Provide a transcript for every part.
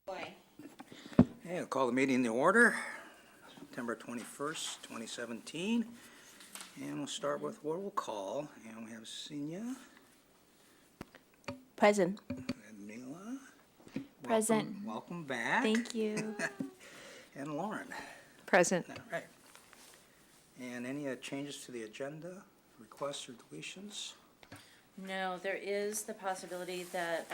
Okay, I'll call the meeting to order, September 21st, 2017. And we'll start with roll call. And we have Signage Present. and Mila. Present. Welcome back. Thank you. And Lauren. Present. All right. And any changes to the agenda, requests or deletions? No, there is the possibility that,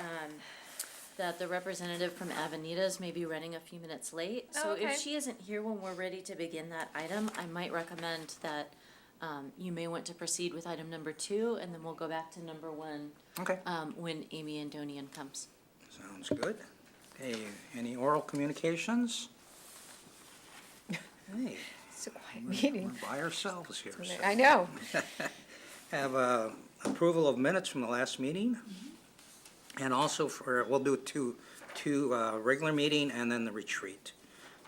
that the representative from Vanitas may be running a few minutes late. Oh, So okay. if she isn't here when we're ready to begin that item, I might recommend that you may want to proceed with item number 2, and then we'll go back to number 1 Okay. when Amy Andonian comes. Sounds good. Okay, any oral communications? Hey, It's a quiet meeting. we're by ourselves here. so. I know. Have approval of minutes from the last meeting. And also we'll do two regular meeting and then the retreat.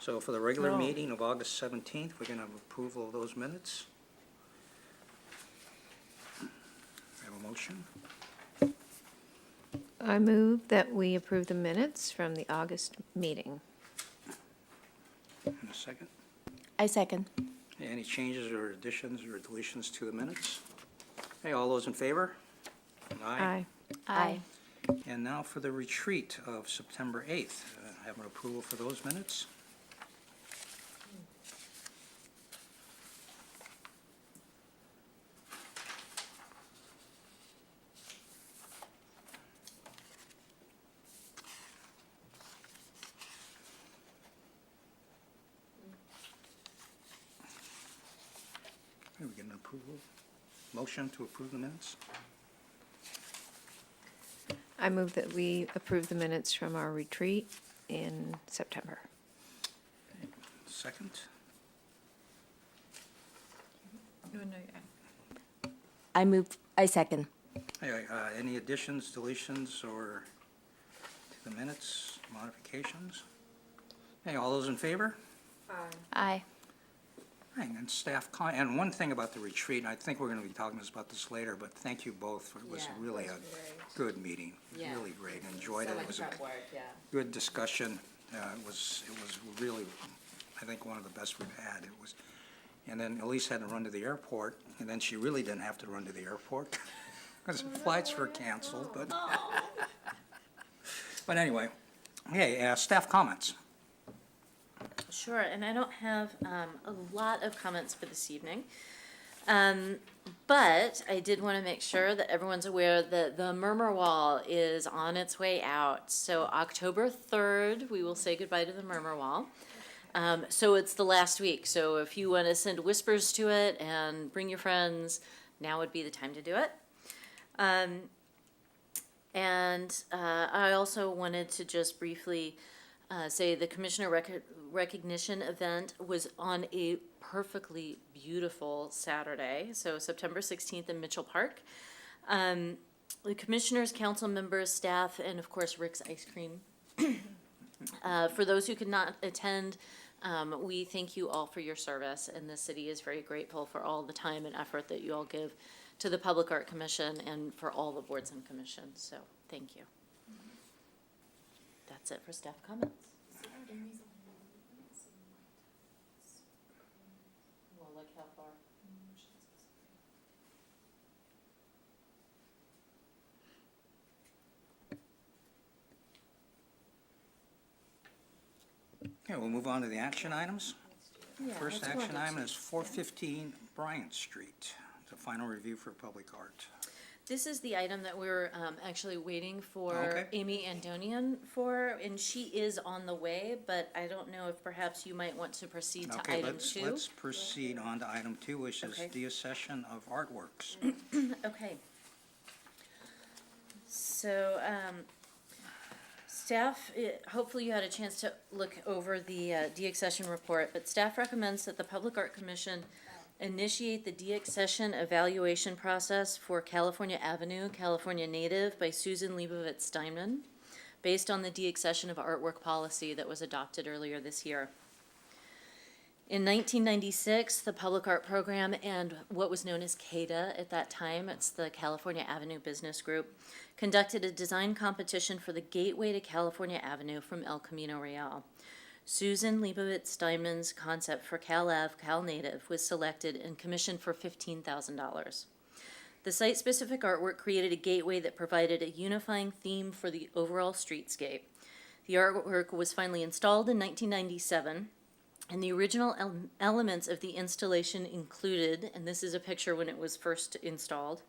So for the regular Oh. meeting of August 17th, we're going to have approval of those minutes. Have a motion? I move that we approve the minutes from the August meeting. And a second? I second. Any changes or additions or deletions to the minutes? Okay, all those in favor? Aye. Aye. And now for the retreat of September 8th. Have an approval for those minutes? Okay, we get an approval? Motion to approve the minutes? I move that we approve the minutes from our retreat in September. Second? I second. Anyway, any additions, deletions, or to the minutes, modifications? Hey, all those in favor? Aye. Right, and staff, and one thing about the retreat, and I think we're going to be talking about this later, but thank you both. It was Yeah, really it a was good meeting. Yeah. Really great. Enjoyed it. It was a good discussion. It was really, I think, one of the best we've had. It was, and then Elise had to run to the airport, and then she really didn't have to run to the airport because the flights were canceled, but. But anyway, hey, staff comments. Sure, and I don't have a lot of comments for this evening. But I did want to make sure that everyone's aware that the Murmur Wall is on its way out. So October 3rd, we will say goodbye to the Murmur Wall. So it's the last week. So if you want to send whispers to it and bring your friends, now would be the time to do it. I also wanted to just briefly say the Commissioner Recognition event was on a perfectly beautiful Saturday, so September 16th in Mitchell Park. The Commissioners, council members, staff, and of course Rick's Ice Cream. For those who could not attend, we thank you all for your service, and the city is very grateful for all the time and effort that you all give to the Public Art Commission and for all the boards and commissions, so thank you. That's it for staff comments. Well, like how far? Okay, we'll move on to the action items. Yeah, First let's go action ahead. item is 415 Bryant Street. It's a final review for public art. This is the item that we're actually waiting for Okay. Amy Andonian for, and she is on the way, but I don't know if perhaps you might want to proceed to Okay, item 2. let's proceed on to item 2, which is Okay. deaccession of artworks. Okay. So, staff, hopefully you had a chance to look over the deaccession report, but staff recommends that the Public Art Commission initiate the deaccession evaluation process for California Avenue, California Native by Susan Leibovitz Steinman, based on the deaccession of artwork policy that was adopted earlier this year. In 1996, the Public Art Program and what was known as CADA at that time, it's the California Avenue Business Group, conducted a design competition for the gateway to California Avenue from El Camino Real. Susan Leibovitz Steinman's concept for Cal Ave, Cal Native was selected and commissioned for $15,000. The site-specific artwork created a gateway that provided a unifying theme for the overall streetscape. The artwork was finally installed in 1997, and the original elements of the installation included, and this is a picture when it was first installed,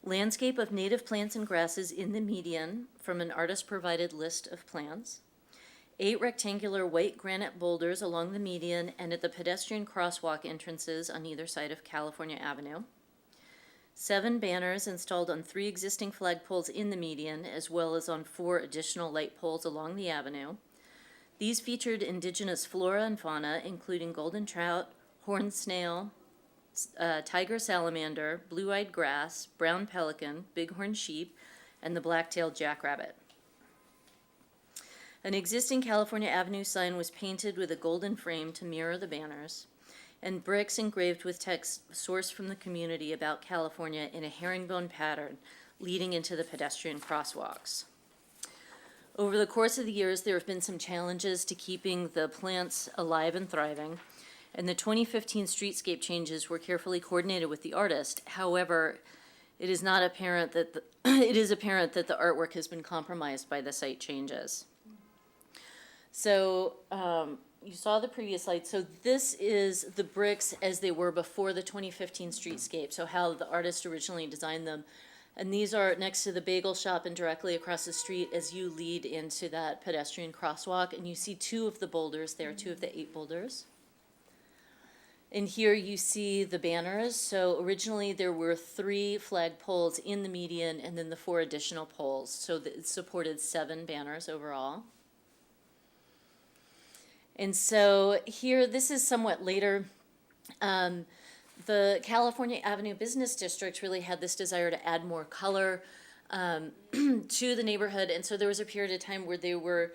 landscape of native plants and grasses in the median from an artist-provided list of plants, 8 rectangular white granite boulders along the median and at the pedestrian crosswalk entrances on either side of California Avenue, 7 banners installed on 3 existing flagpoles in the median, as well as on 4 additional light poles along the avenue. These featured indigenous flora and fauna, including golden trout, horned snail, tiger salamander, blue-eyed grass, brown pelican, bighorn sheep, and the black-tailed jackrabbit. An existing California Avenue sign was painted with a golden frame to mirror the banners, and bricks engraved with text sourced from the community about California in a herringbone pattern leading into the pedestrian crosswalks. Over the course of the years, there have been some challenges to keeping the plants alive and thriving, and the 2015 streetscape changes were carefully coordinated with the artist. However, it is apparent that the artwork has been compromised by the site changes. So you saw the previous slide. So this is the bricks as they were before the 2015 streetscape, so how the artist originally designed them. And these are next to the bagel shop and directly across the street as you lead into that pedestrian crosswalk. And you see 2 of the boulders there, 2 of the 8 boulders. And here you see the banners. So originally there were 3 flag poles in the median and then the 4 additional poles. So it supported 7 banners overall. And so here, this is somewhat later. The California Avenue Business District really had this desire to add more color to the neighborhood. And so there was a period of time where they were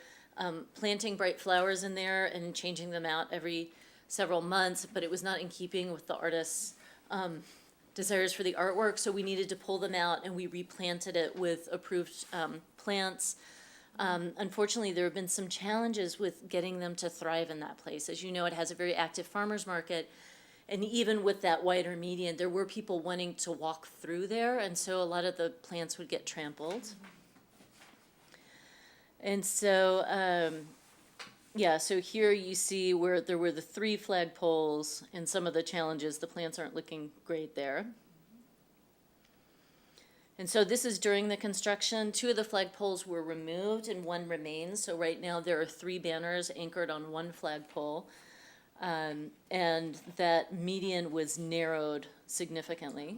planting bright flowers in there and changing them out every several months, but it was not in keeping with the artist's desires for the artwork. So we needed to pull them out and we replanted it with approved plants. Unfortunately, there have been some challenges with getting them to thrive in that place. As you know, it has a very active farmer's market. And even with that wider median, there were people wanting to walk through there, and so a lot of the plants would get trampled. And so, so here you see where there were the 3 flag poles and some of the challenges. The plants aren't looking great there. And so this is during the construction. 2 of the flag poles were removed and 1 remains. So right now there are 3 banners anchored on 1 flag pole. And that median was narrowed significantly.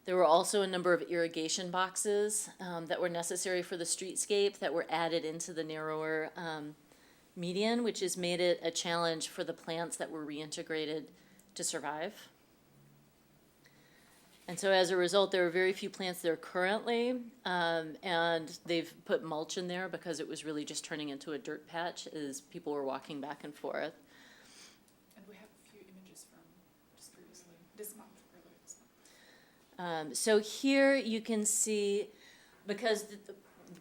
There were also a number of irrigation boxes that were necessary for the streetscape that were added into the narrower median, which has made it a challenge for the plants that were reintegrated to survive. And so as a result, there are very few plants there currently, and they've put mulch in there because it was really just turning into a dirt patch as people were walking back and forth. And we have a few images from just previously, this month, earlier this month. So here you can see, because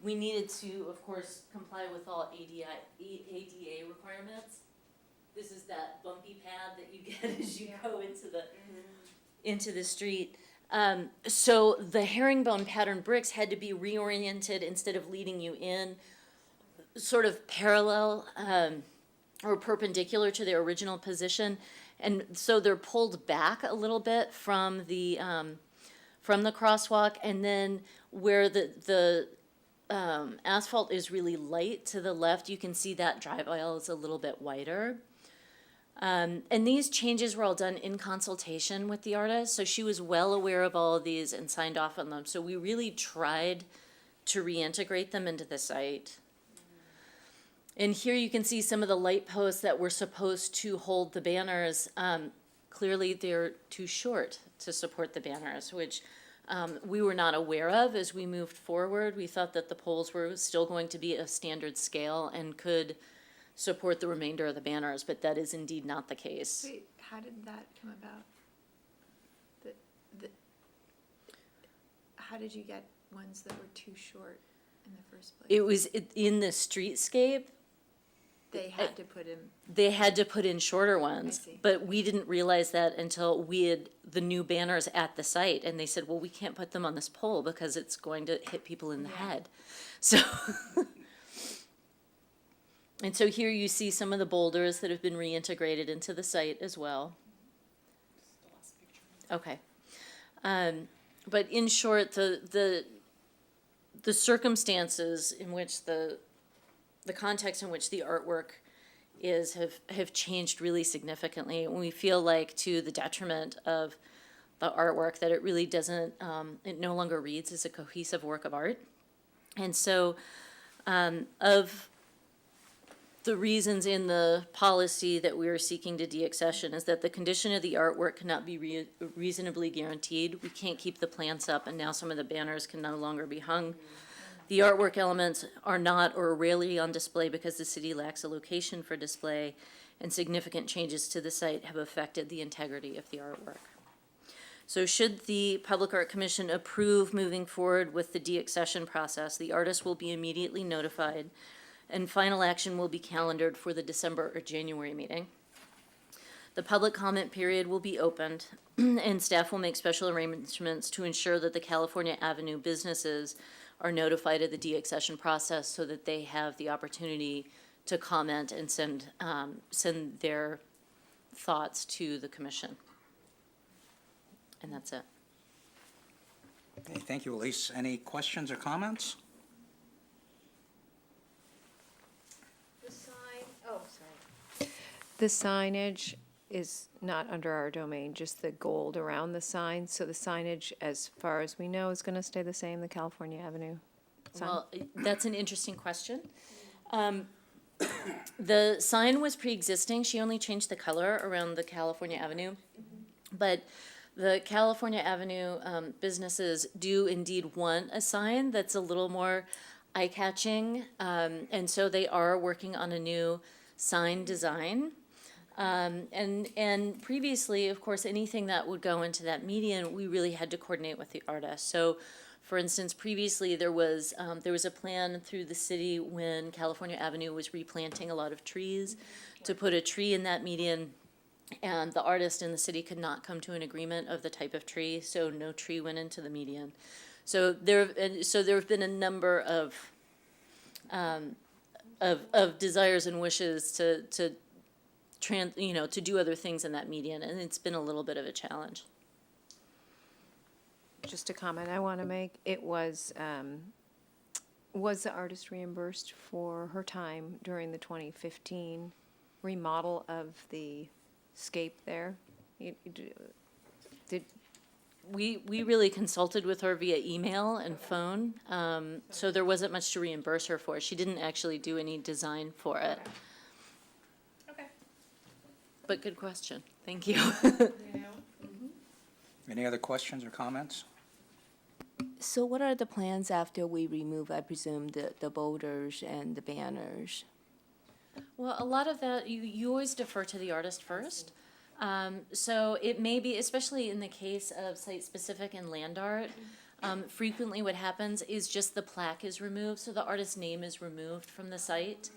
we needed to, of course, comply with all ADA requirements. This is that bumpy pad that you get as you go into the street. So the herringbone pattern bricks had to be reoriented instead of leading you in, sort of parallel or perpendicular to their original position, and so they're pulled back a little bit from the crosswalk, and then where the asphalt is really light to the left, you can see that drive aisle is a little bit wider. And these changes were all done in consultation with the artist, so she was well aware of all of these and signed off on them. So we really tried to reintegrate them into the site. And here you can see some of the light posts that were supposed to hold the banners. Clearly, they're too short to support the banners, which we were not aware of as we moved forward. We thought that the poles were still going to be a standard scale and could support the remainder of the banners, but that is indeed not the case. Wait, how did that come about? How did you get ones that were too short in the first place? It was in the streetscape. They had to put in, They had to put in shorter ones, see. but we didn't realize that until we had the new banners at the site, and they said, well, we can't put them on this pole because it's going to hit people in the head. So, and so here you see some of the boulders that have been reintegrated into the site as well. The last picture. Okay. But in short, the circumstances in which the context in which the artwork is have changed really significantly. And we feel like, to the detriment of the artwork, that it really doesn't, it no longer reads as a cohesive work of art. And so, of the reasons in the policy that we are seeking to deaccession is that the condition of the artwork cannot be reasonably guaranteed. We can't keep the plants up, and now some of the banners can no longer be hung. The artwork elements are not or are rarely on display because the city lacks a location for display, and significant changes to the site have affected the integrity of the artwork. So should the Public Art Commission approve moving forward with the deaccession process, the artist will be immediately notified, and final action will be calendared for the December or January meeting. The public comment period will be opened, and staff will make special arrangements to ensure that the California Avenue businesses are notified of the deaccession process so that they have the opportunity to comment and send their thoughts to the commission. And that's it. Okay, thank you, Elise. Any questions or comments? the signage is not under our domain, just the gold around the sign. So the signage, as far as we know, is going to stay the same, the California Avenue sign? Well, that's an interesting question. The sign was pre-existing. She only changed the color around the California Avenue. But the California Avenue businesses do indeed want a sign that's a little more eye-catching. And so they are working on a new sign design. And previously, of course, anything that would go into that median, we really had to coordinate with the artist. So, for instance, previously there was a plan through the city when California Avenue was replanting a lot of trees to put a tree in that median, and the artist and the city could not come to an agreement of the type of tree, so no tree went into the median. So there have been a number of desires and wishes to do other things in that median, and it's been a little bit of a challenge. Just a comment I want to make, it was the artist reimbursed for her time during the 2015 remodel of the scape there? We really consulted with her via email and phone, so there wasn't much to reimburse her for. She didn't actually do any design for it. Okay. But good question. Thank you. Any other questions or comments? So what are the plans after we remove, I presume, the boulders and the banners? Well, a lot of that, you always defer to the artist first. So it may be, especially in the case of site-specific and land art, frequently what happens is just the plaque is removed, so the artist's name is removed from the site.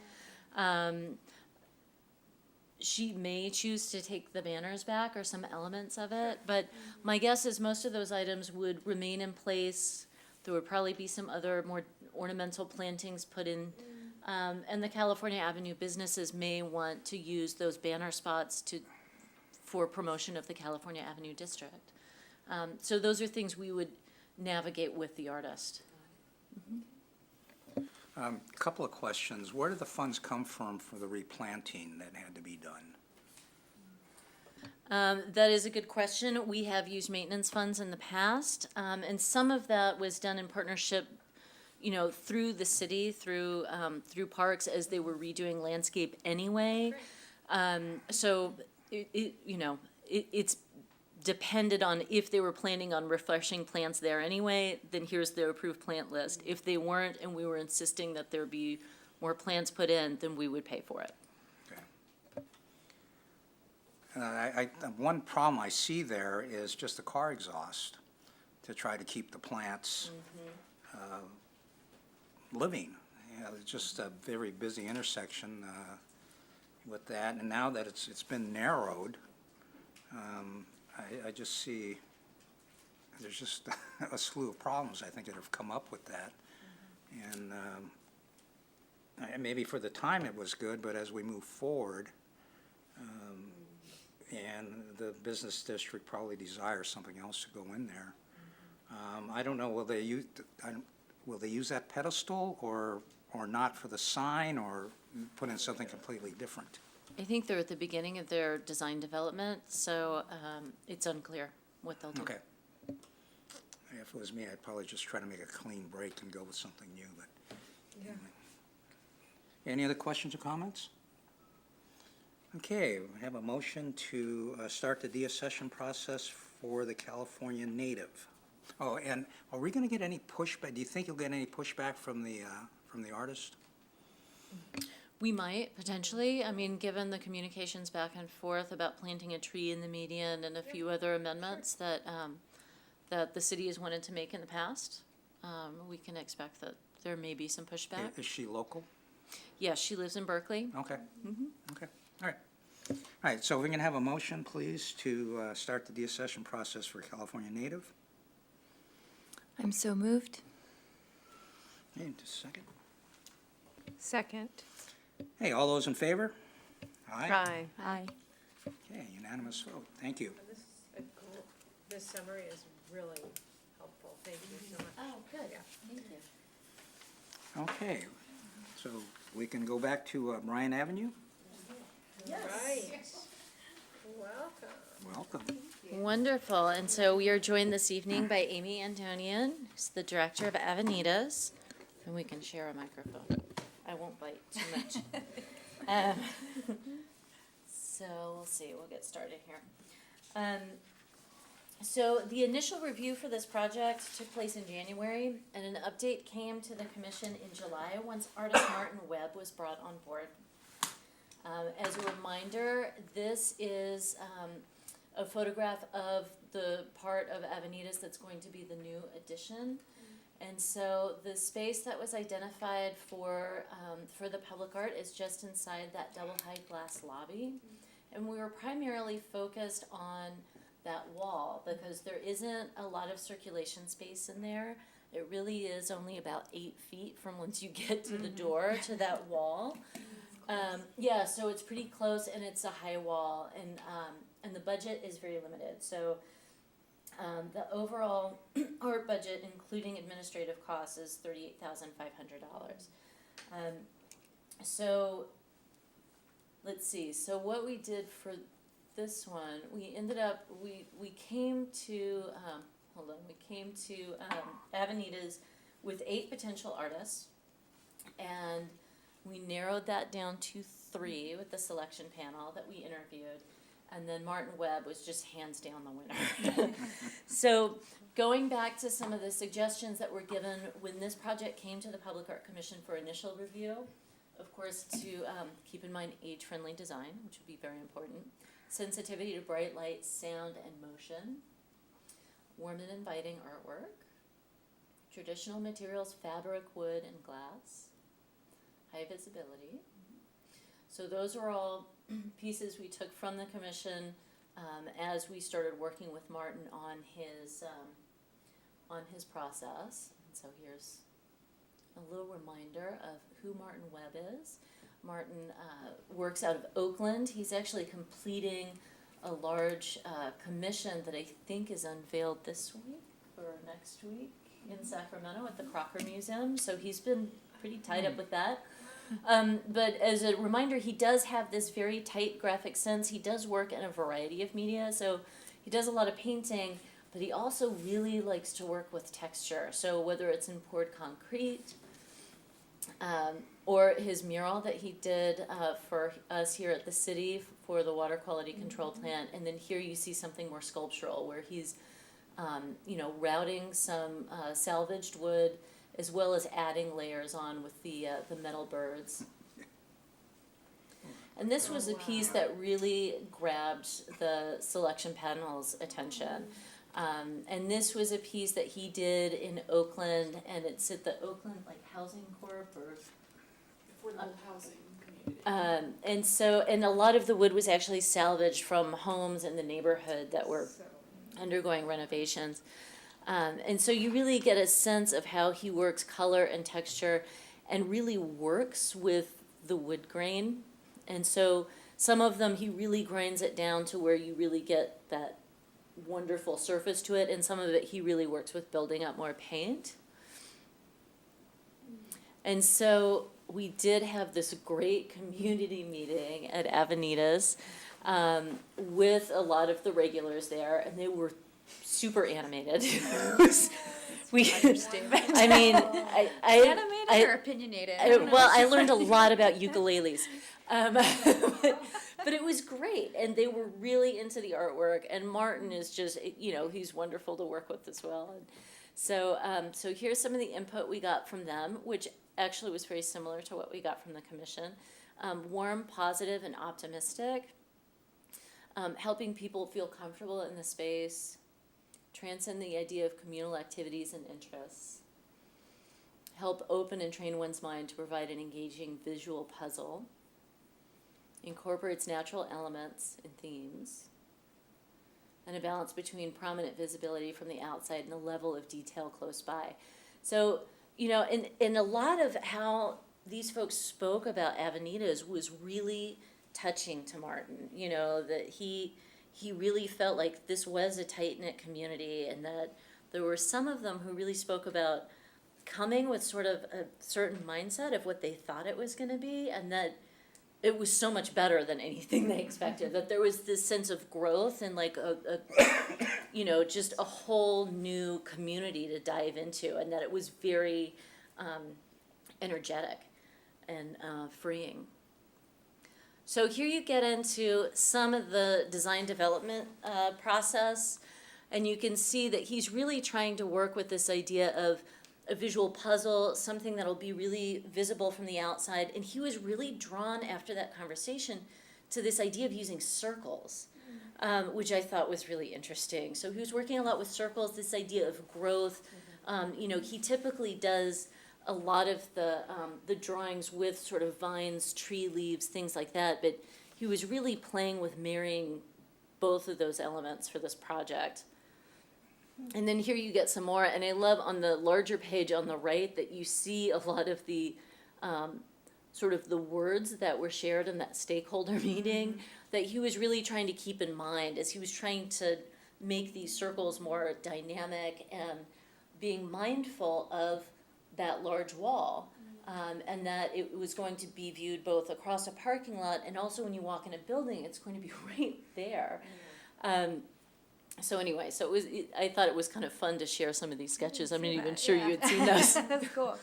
She may choose to take the banners back or some elements of it, but my guess is most of those items would remain in place. There would probably be some other more ornamental plantings put in. And the California Avenue businesses may want to use those banner spots for promotion of the California Avenue district. So those are things we would navigate with the artist. A couple of questions. Where did the funds come from for the replanting that had to be done? That is a good question. We have used maintenance funds in the past, and some of that was done in partnership, through the city, through parks as they were redoing landscape anyway. So it's depended on if they were planning on refreshing plants there anyway, then here's their approved plant list. If they weren't and we were insisting that there be more plants put in, then we would pay for it. One problem I see there is just the car exhaust, to try to keep the plants living. You know, it's just a very busy intersection with that, and now that it's been narrowed, I just see there's just a slew of problems, I think, that have come up with that. And maybe for the time it was good, but as we move forward, and the business district probably desires something else to go in there. I don't know, will they use that pedestal or not for the sign, or put in something completely different? I think they're at the beginning of their design development, so it's unclear what they'll do. Okay. If it was me, I'd probably just try to make a clean break and go with something new, but. Yeah. Any other questions or comments? Okay, we have a motion to start the deaccession process for the California native. Oh, and are we gonna get any pushback? Do you think you'll get any pushback from the artist? We might, potentially. I mean, given the communications back and forth about planting a tree in the median and a few other amendments that, that the city has wanted to make in the past, we can expect that there may be some pushback. Is she local? Yes, she lives in Berkeley. Okay. Okay, all right. All right, so we're gonna have a motion, please, to start the deaccession process for California native. I'm so moved. Okay, just a second. Second. Hey, all those in favor? Aye. Aye. Okay, unanimous vote, thank you. This summary is really helpful, thank you so much. Oh, good. Yeah. Thank you. Okay, so we can go back to Bryan Avenue. Right. Welcome. Welcome. Wonderful. And so we are joined this evening by Amy Antonian, who's the director of Vanitas, and we can share a microphone. I won't bite too much. So we'll see. We'll get started here. So the initial review for this project took place in January, and an update came to the commission in July once artist Martin Webb was brought on board. As a reminder, this is a photograph of the part of Vanitas that's going to be the new addition. And so the space that was identified for the public art is just inside that double-height glass lobby. And we were primarily focused on that wall because there isn't a lot of circulation space in there. It really is only about 8 feet from once you get to the door to that wall. Yeah, so it's pretty close and it's a high wall, and the budget is very limited. So the overall art budget, including administrative costs, is $38,500. So let's see. So what we did for this one, we ended up we came to Vanitas with 8 potential artists, and we narrowed that down to 3 with the selection panel that we interviewed. And then Martin Webb was just hands down the winner. So going back to some of the suggestions that were given when this project came to the Public Art Commission for initial review, of course, to keep in mind age-friendly design, which would be very important, sensitivity to bright light, sound, and motion, warm and inviting artwork, traditional materials, fabric, wood, and glass, high visibility. So those are all pieces we took from the commission as we started working with Martin on his process. And so here's a little reminder of who Martin Webb is. Martin works out of Oakland. He's actually completing a large commission that I think is unveiled this week or next week in Sacramento at the Crocker Museum. So he's been pretty tied up with that. But as a reminder, he does have this very tight graphic sense. He does work in a variety of media, so he does a lot of painting, but he also really likes to work with texture. So whether it's in poured concrete, or his mural that he did for us here at the city for the water quality control plant, and then here you see something more sculptural where he's, routing some salvaged wood, as well as adding layers on with the metal birds. And this was a piece that really grabbed the selection panel's attention. And this was a piece that he did in Oakland, and it's at the Oakland like Housing Corp or. Affordable housing community. And a lot of the wood was actually salvaged from homes in the neighborhood that were undergoing renovations. And so you really get a sense of how he works color and texture and really works with the wood grain. And so some of them, he really grinds it down to where you really get that wonderful surface to it, and some of it he really works with building up more paint. And so we did have this great community meeting at Vanitas with a lot of the regulars there, and they were super animated. I mean, Animated or opinionated? I learned a lot about ukuleles. But it was great, and they were really into the artwork, and Martin is just, he's wonderful to work with as well. And so here's some of the input we got from them, which actually was very similar to what we got from the commission. Warm, positive, and optimistic. Helping people feel comfortable in the space. Transcend the idea of communal activities and interests. Help open and train one's mind to provide an engaging visual puzzle. Incorporates natural elements and themes. And a balance between prominent visibility from the outside and the level of detail close by. So, and a lot of how these folks spoke about Vanitas was really touching to Martin, that he really felt like this was a tight-knit community, and that there were some of them who really spoke about coming with sort of a certain mindset of what they thought it was going to be, and that it was so much better than anything they expected, that there was this sense of growth and like just a whole new community to dive into, and that it was very energetic and freeing. So here you get into some of the design development process, and you can see that he's really trying to work with this idea of a visual puzzle, something that'll be really visible from the outside. And he was really drawn after that conversation to this idea of using circles, which I thought was really interesting. So he was working a lot with circles, this idea of growth. He typically does a lot of the drawings with sort of vines, tree leaves, things like that, but he was really playing with marrying both of those elements for this project. And then here you get some more, and I love on the larger page on the right that you see a lot of the sort of the words that were shared in that stakeholder meeting that he was really trying to keep in mind as he was trying to make these circles more dynamic and being mindful of that large wall, and that it was going to be viewed both across a parking lot and also when you walk in a building, it's going to be right there. So anyway, I thought it was kind of fun to share some of these sketches. I'm not even sure you had seen those. That's cool.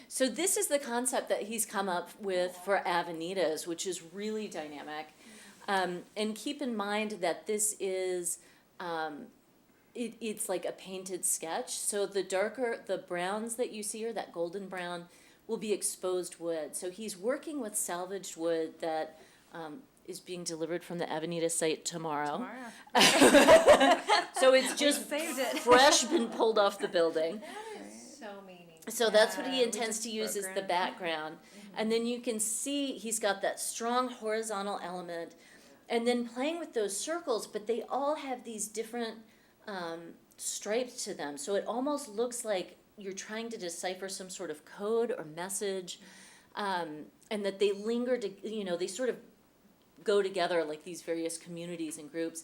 So this is the concept that he's come up with for Vanitas, which is really dynamic. And keep in mind that this is, it's like a painted sketch. So the browns that you see, or that golden brown, will be exposed wood. So he's working with salvaged wood that is being delivered from the Vanitas site tomorrow. So it's just fresh, been pulled off the building. So meaningful. So that's what he intends to use as the background. And then you can see he's got that strong horizontal element, and then playing with those circles, but they all have these different stripes to them. So it almost looks like you're trying to decipher some sort of code or message, and that they linger to, they sort of go together like these various communities and groups.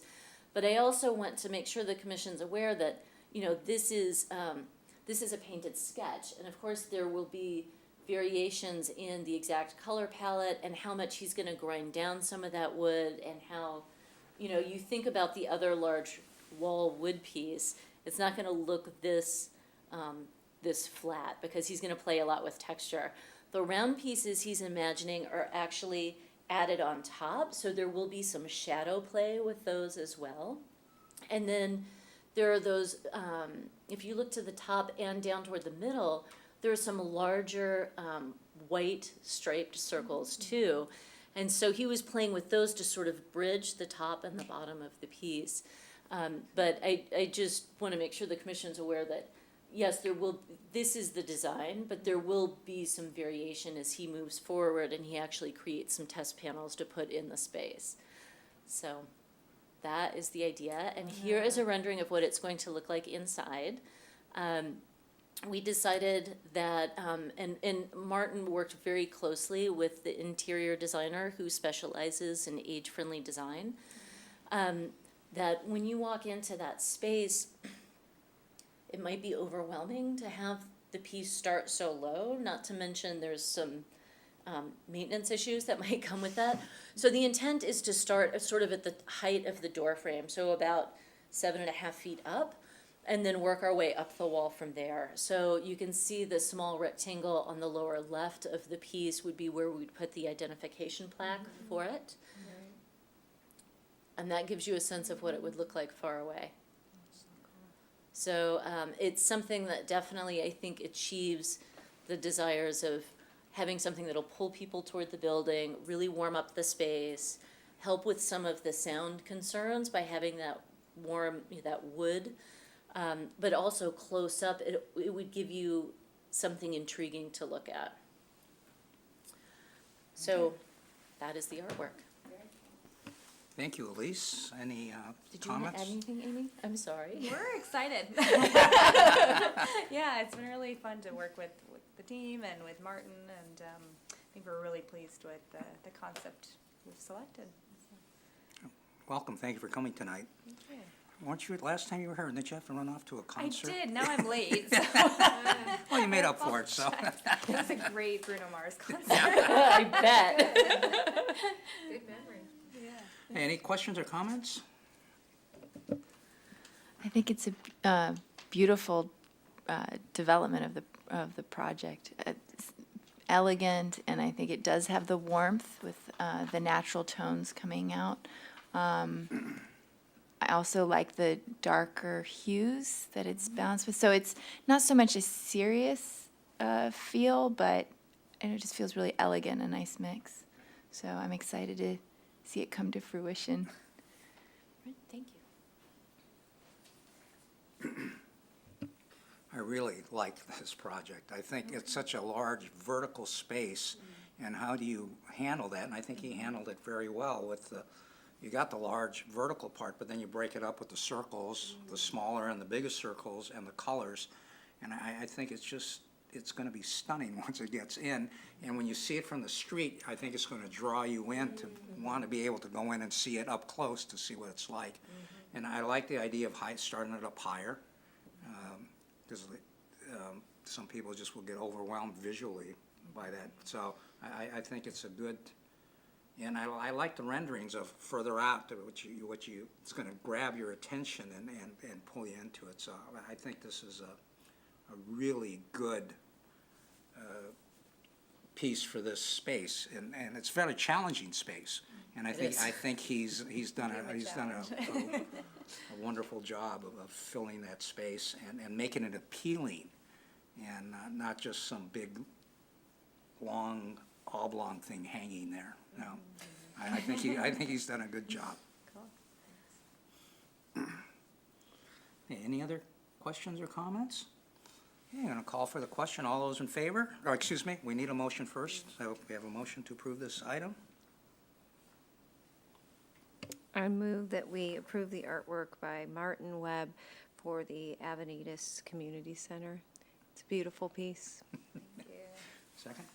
But I also want to make sure the commission's aware that, this is a painted sketch, and of course there will be variations in the exact color palette and how much he's going to grind down some of that wood, and how, you think about the other large wall wood piece, it's not going to look this flat because he's going to play a lot with texture. The round pieces he's imagining are actually added on top, so there will be some shadow play with those as well. And then there are those, if you look to the top and down toward the middle, there are some larger white striped circles too. And so he was playing with those to sort of bridge the top and the bottom of the piece. But I just want to make sure the commission's aware that, yes, this is the design, but there will be some variation as he moves forward and he actually creates some test panels to put in the space. So that is the idea. And here is a rendering of what it's going to look like inside. We decided that, and Martin worked very closely with the interior designer who specializes in age-friendly design, that when you walk into that space, it might be overwhelming to have the piece start so low, not to mention there's some maintenance issues that might come with that. So the intent is to start sort of at the height of the door frame, so about 7.5 feet up, and then work our way up the wall from there. So you can see the small rectangle on the lower left of the piece would be where we'd put the identification plaque for it. And that gives you a sense of what it would look like far away. So it's something that definitely, I think, achieves the desires of having something that'll pull people toward the building, really warm up the space, help with some of the sound concerns by having that warm, that wood, but also close up, it would give you something intriguing to look at. So that is the artwork. Thank you, Elise. Any Did you want comments? to add anything, Amy? I'm sorry. We're excited. Yeah, it's been really fun to work with the team and with Martin, and I think we're really pleased with the concept we've selected. Welcome, thank you for coming tonight. Thank you. Weren't you, last time you were here, didn't you have to run off to a concert? I did, now I'm late. So. Well, you made up for it, so. It was a great Bruno Mars concert. I bet. Good memory. Hey, any questions or comments? I think it's a beautiful development of the project. It's elegant, and I think it does have the warmth with the natural tones coming out. I also like the darker hues that it's balanced with. So it's not so much a serious feel, but it just feels really elegant, a nice mix. So I'm excited to see it come to fruition. Right, thank you. I really like this project. I think it's such a large vertical space, and how do you handle that? And I think he handled it very well with you got the large vertical part, but then you break it up with the circles, the smaller and the biggest circles, and the colors. And I think it's gonna be stunning once it gets in. And when you see it from the street, I think it's gonna draw you in to want to be able to go in and see it up close to see what it's like. And I like the idea of starting it up higher, because some people just will get overwhelmed visually by that. So I think it's a good, and I like the renderings of further out, it's gonna grab your attention and pull you into it. So I think this is a really good piece for this space, and it's a very challenging space. And I think he's done a wonderful job of filling that space and making it appealing, and not just some big, long, oblong thing hanging there. No, I think he's done a good job. Hey, any other questions or comments? Okay, I'm gonna call for the question. All those in favor? Or excuse me, we need a motion first. So we have a motion to approve this item. I move that we approve the artwork by Martin Webb for the Vanitas Community Center. It's a beautiful piece. Second?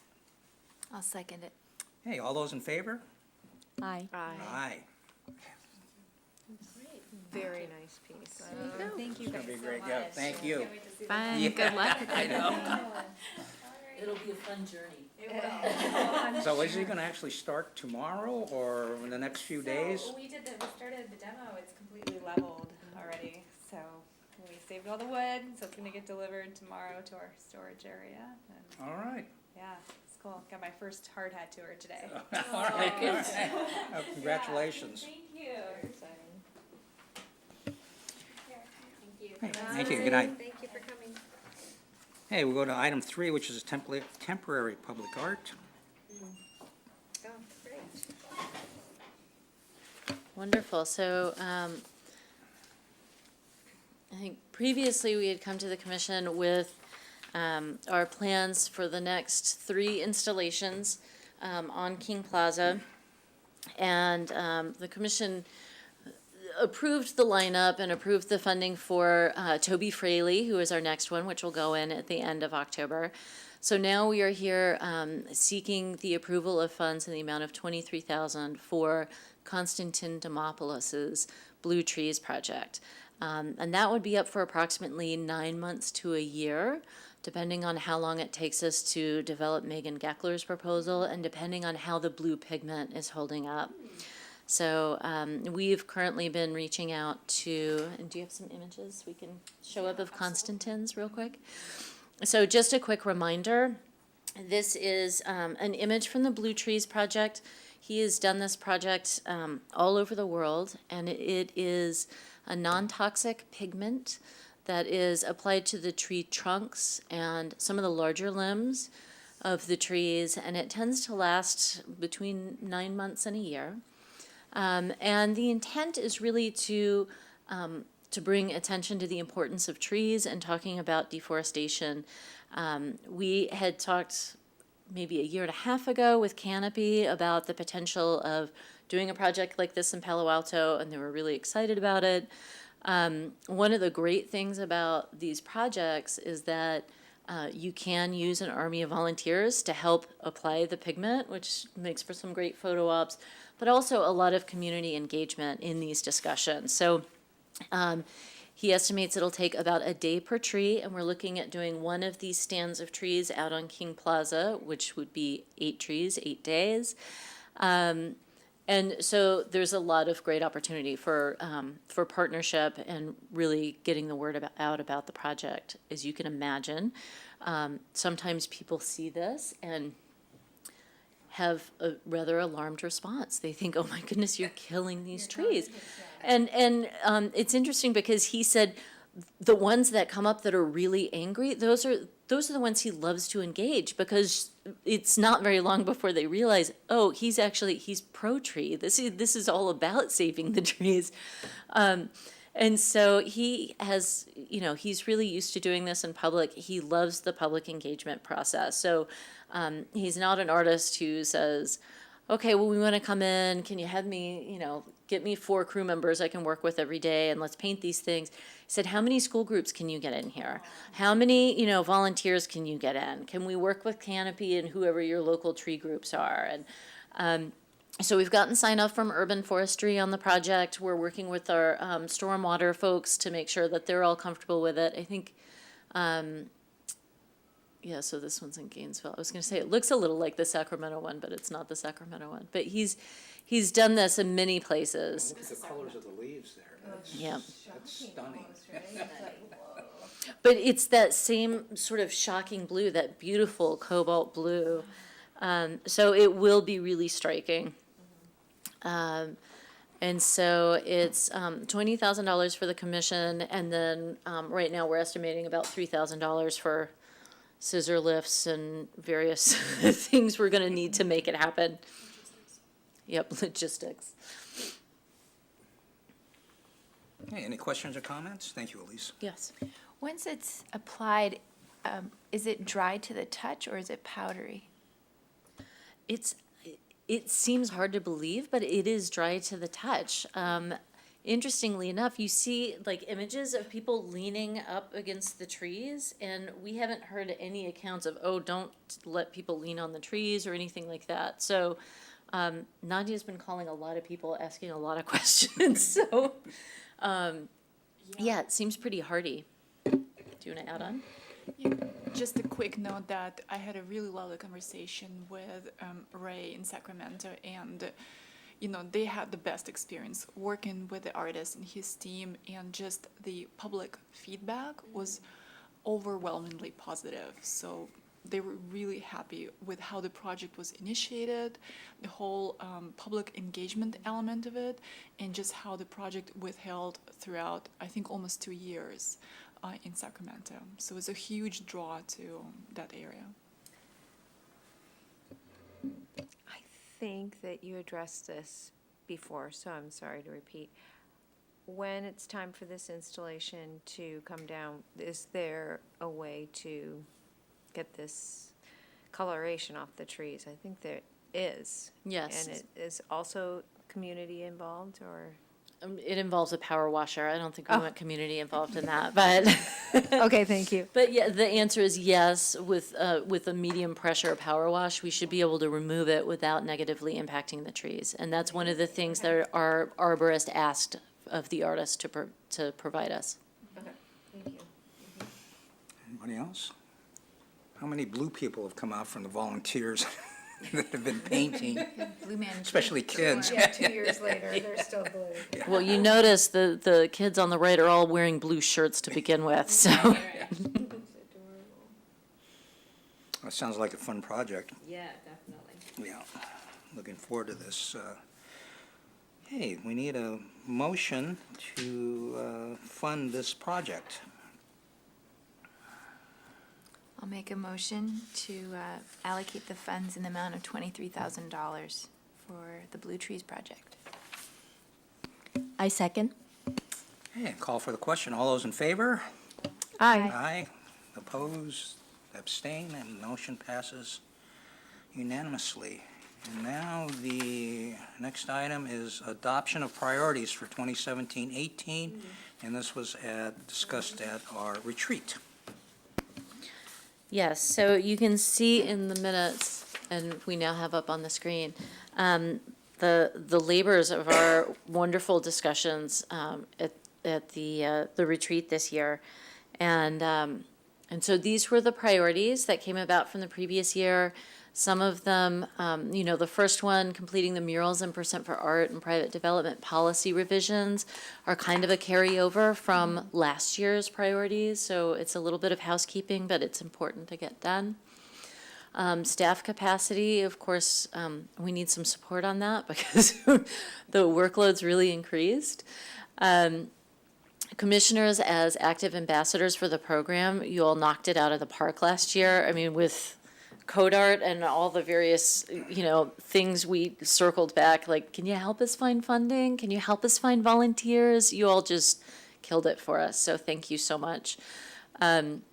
I'll second it. Hey, all those in favor? Aye. Aye. Very nice piece. Thank you It's guys gonna be so great. much. Yeah, thank you. Fun, Yeah, good luck. I know. It'll be a fun journey. So is he gonna actually start tomorrow or in the next few days? So we started the demo, it's completely leveled already, so we saved all the wood, so it's gonna get delivered tomorrow to our storage area, and All right. yeah, it's cool. Got my first hard hat tour today. All right. Congratulations. Thank you. Thank you. Good night. Thank you for coming. Hey, we'll go to item 3, which is temporary public art. Oh, great. Wonderful. So, I think previously we had come to the commission with our plans for the next 3 installations on King Plaza. And the commission approved the lineup and approved the funding for Toby Fraley, who is our next one, which will go in at the end of October. So now we are here seeking the approval of funds in the amount of $23,000 for Konstantin Demopoulos's Blue Trees project. And that would be up for approximately 9 months to a year, depending on how long it takes us to develop Megan Geckler's proposal and depending on how the blue pigment is holding up. So we've currently been reaching out to, and do you have some images we can show up of Konstantin's real quick? So just a quick reminder, this is an image from the Blue Trees project. He has done this project all over the world, and it is a non-toxic pigment that is applied to the tree trunks and some of the larger limbs of the trees, and it tends to last between 9 months and a year. And the intent is really to bring attention to the importance of trees and talking about deforestation. We had talked maybe a year and a half ago with Canopy about the potential of doing a project like this in Palo Alto, and they were really excited about it. One of the great things about these projects is that you can use an army of volunteers to help apply the pigment, which makes for some great photo ops, but also a lot of community engagement in these discussions. So he estimates it'll take about a day per tree, and we're looking at doing one of these stands of trees out on King Plaza, which would be 8 trees, 8 days. And so there's a lot of great opportunity for partnership and really getting the word out about the project. As you can imagine, sometimes people see this and have a rather alarmed response. They think, oh my goodness, you're killing these trees. And it's interesting because he said the ones that come up that are really angry, those are the ones he loves to engage, because it's not very long before they realize, oh, he's pro-tree. This is all about saving the trees. And so he has, he's really used to doing this in public. He loves the public engagement process. So he's not an artist who says, okay, well, we want to come in. Can you have me, get me 4 crew members I can work with every day, and let's paint these things. He said, how many school groups can you get in here? How many, volunteers can you get in? Can we work with Canopy and whoever your local tree groups are? And so we've gotten sign off from Urban Forestry on the project. We're working with our stormwater folks to make sure that they're all comfortable with it. I think, yeah, so this one's in Gainesville. I was going to say it looks a little like the Sacramento one, but it's not the Sacramento one. But he's done this in many places. Look at the colors of the leaves there. Yeah. That's stunning. But it's that same sort of shocking blue, that beautiful cobalt blue. So it will be really striking. And so it's $20,000 for the commission, and then right now we're estimating about $3,000 for scissor lifts and various things we're going to need to make it happen. Yep, logistics. Okay, any questions or comments? Thank you, Elise. Yes. Once it's applied, is it dry to the touch or is it powdery? It seems hard to believe, but it is dry to the touch. Interestingly enough, you see like images of people leaning up against the trees, and we haven't heard any accounts of, oh, don't let people lean on the trees or anything like that. So Nadia's been calling a lot of people, asking a lot of questions. So yeah, it seems pretty hardy. Do you want to add on? Yeah, just a quick note that I had a really lovely conversation with Ray in Sacramento, and they had the best experience working with the artist and his team, and just the public feedback was overwhelmingly positive. So they were really happy with how the project was initiated, the whole public engagement element of it, and just how the project withheld throughout, I think, almost 2 years in Sacramento. So it's a huge draw to that area. I think that you addressed this before, so I'm sorry to repeat. When it's time for this installation to come down, is there a way to get this coloration off the trees? I think there is. Yes. And it is also community involved, or? It involves a power washer. I don't think we Oh. want community involved in that, but. Okay, thank you. But yeah, the answer is yes. With a medium pressure power wash, we should be able to remove it without negatively impacting the trees. And that's one of the things that our arborist asked of the artist to provide us. Okay, thank you. Anybody else? How many blue people have come out from the volunteers that have been painting, Blue Man. especially kids? Yeah, 2 years later, they're still blue. Well, you notice the kids on the right are all wearing blue shirts to begin with, so. It's adorable. That sounds like a fun project. Yeah, definitely. Yeah, looking forward to this. Hey, we need a motion to fund this project. I'll make a motion to allocate the funds in the amount of $23,000 for the Blue Trees project. I second. Hey, call for the question. All those in favor? Aye. Aye. Opposed? Abstain? And the motion passes unanimously. And now the next item is adoption of priorities for 2017-18, and this was discussed at our retreat. Yes, so you can see in the minutes, and we now have up on the screen, the labors of our wonderful discussions at the retreat this year. And so these were the priorities that came about from the previous year. Some of them, the first one, completing the murals and percent for art and private development policy revisions, are kind of a carryover from last year's priorities. So it's a little bit of housekeeping, but it's important to get done. Staff capacity, of course, we need some support on that because the workload's really increased. Commissioners as active ambassadors for the program, you all knocked it out of the park last year. I mean, with code art and all the various, things we circled back, like, can you help us find funding? Can you help us find volunteers? You all just killed it for us, so thank you so much. And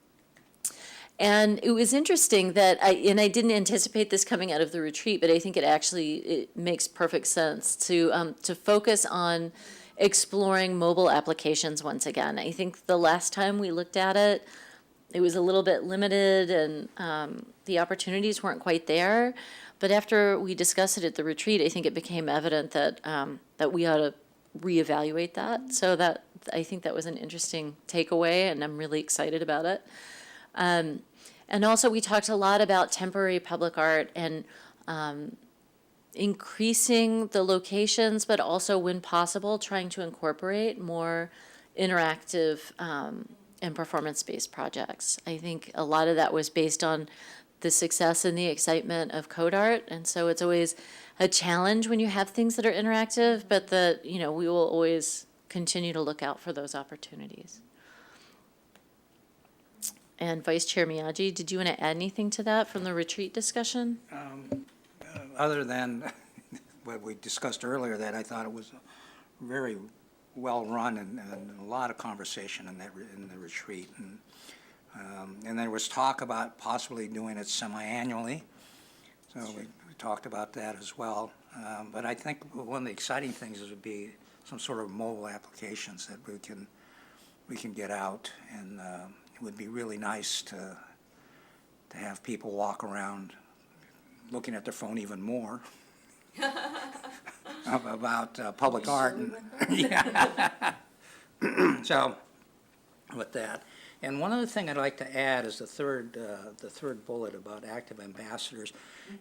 it was interesting that I didn't anticipate this coming out of the retreat, but I think it makes perfect sense to focus on exploring mobile applications once again. I think the last time we looked at it, it was a little bit limited and the opportunities weren't quite there. But after we discussed it at the retreat, I think it became evident that that we ought to reevaluate that. So that I think that was an interesting takeaway, and I'm really excited about it. And also, we talked a lot about temporary public art and increasing the locations, but also, when possible, trying to incorporate more interactive and performance-based projects. I think a lot of that was based on the success and the excitement of code art, and so it's always a challenge when you have things that are interactive, but we will always continue to look out for those opportunities. And Vice Chair Miyagi, did you want to add anything to that from the retreat discussion? Other than what we discussed earlier, that I thought it was very well run and a lot of conversation in the retreat, and there was talk about possibly doing it semi-annually, so we talked about that as well. But I think one of the exciting things would be some sort of mobile applications that we can get out, and it would be really nice to have people walk around looking at their phone even more about public art. Yeah. So, with that. And one other thing I'd like to add is the third bullet about active ambassadors.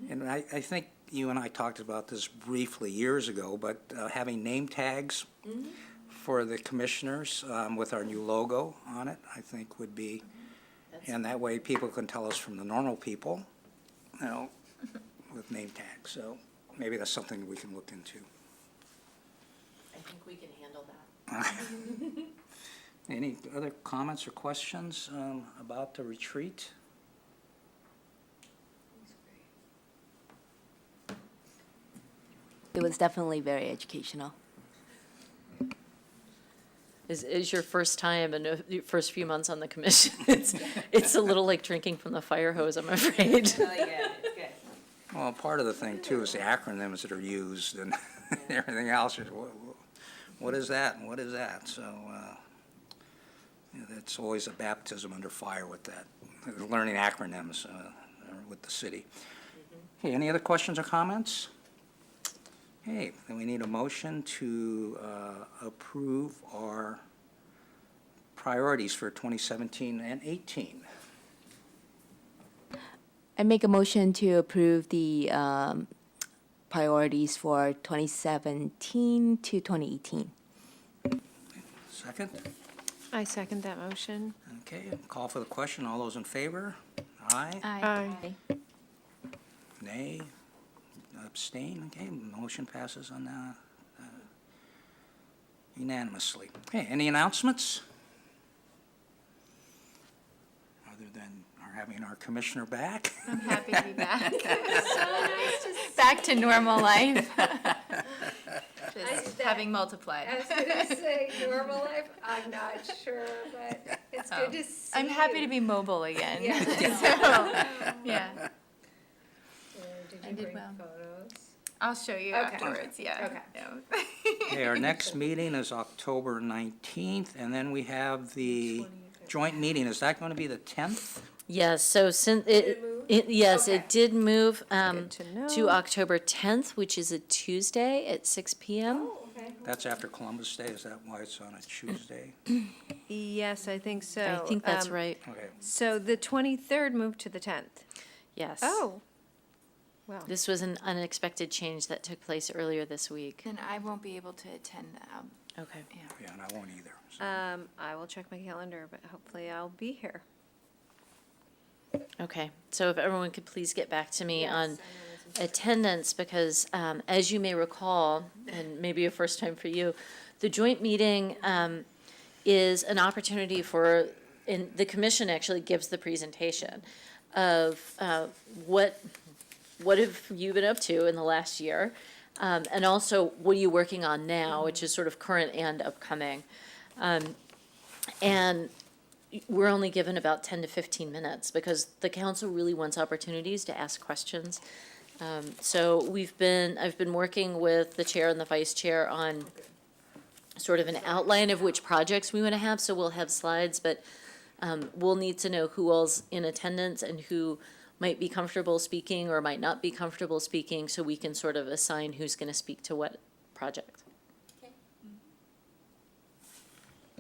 And I think you and I talked about this briefly years ago, but having name tags for the commissioners with our new logo on it, I think would be, and that way people can tell us from the normal people, with name tags. So maybe that's something we can look into. I think we can handle that. Any other comments or questions about the retreat? it was definitely very educational. Is your first time and your first few months on the commission? It's a little like drinking from the fire hose, I'm afraid. Well, part of the thing too is the acronyms that are used and everything else. What is that and what is that? So it's always a baptism under fire with that, learning acronyms with the city. Okay, any other questions or comments? Okay, then we need a motion to approve our priorities for 2017 and 18. I make a motion to approve the priorities for 2017 to 2018. Second? I second that motion. Okay, call for the question. All those in favor? Aye? Aye. Nay? Abstain? Okay, motion passes on unanimously. Okay, any announcements? Other than our having our commissioner back? I'm happy to be back. Back to normal life. Just having multiplied. I was gonna say normal life, I'm not sure, but it's good to see I'm happy you. to be mobile again. Yeah. So, yeah, Did I you did bring well. photos? I'll show you Okay. afterwards, yeah. Okay. Yeah. Okay, our next meeting is October 19th, and then we have the joint meeting. Is that going to be the 10th? Yes, so since it move? yes, Okay. it did move Good to know. to October 10th, which is a Tuesday at 6 p.m. Oh, okay. That's after Columbus Day. Is that why it's on a Tuesday? Yes, I think so. I think that's right. Okay. So the 23rd moved to the 10th. Yes. Oh. Well, This was an unexpected change that took place earlier this week. Then I won't be able to attend that. Okay. Yeah. Yeah, and I won't either. So. I will check my calendar, but hopefully I'll be here. Okay, so if everyone could please get back to me on attendance, because as you may recall, and maybe a first time for you, the joint meeting is an opportunity for, and the commission actually gives the presentation of what have you been up to in the last year? And also, what are you working on now, which is sort of current and upcoming? And we're only given about 10 to 15 minutes because the council really wants opportunities to ask questions. So I've been working with the chair and the vice chair on sort of an outline of which projects we want to have. So we'll have slides, but we'll need to know who all's in attendance and who might be comfortable speaking or might not be comfortable speaking, so we can sort of assign who's going to speak to what project.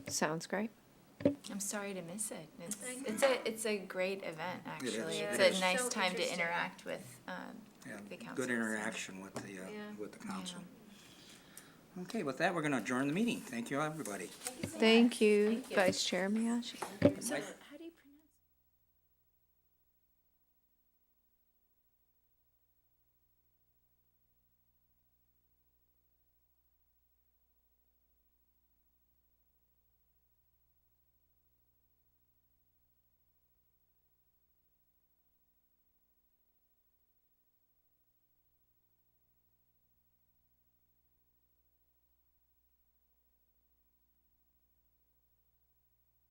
Sounds great. I'm sorry to miss it. It's a great event, actually. is. It's It a is. nice So time to interesting. interact with Yeah, the council. good so- interaction with the council. Okay, with that, we're going to adjourn the meeting. Thank you, everybody. Thank you, Vice Chair Miyashi. Mike?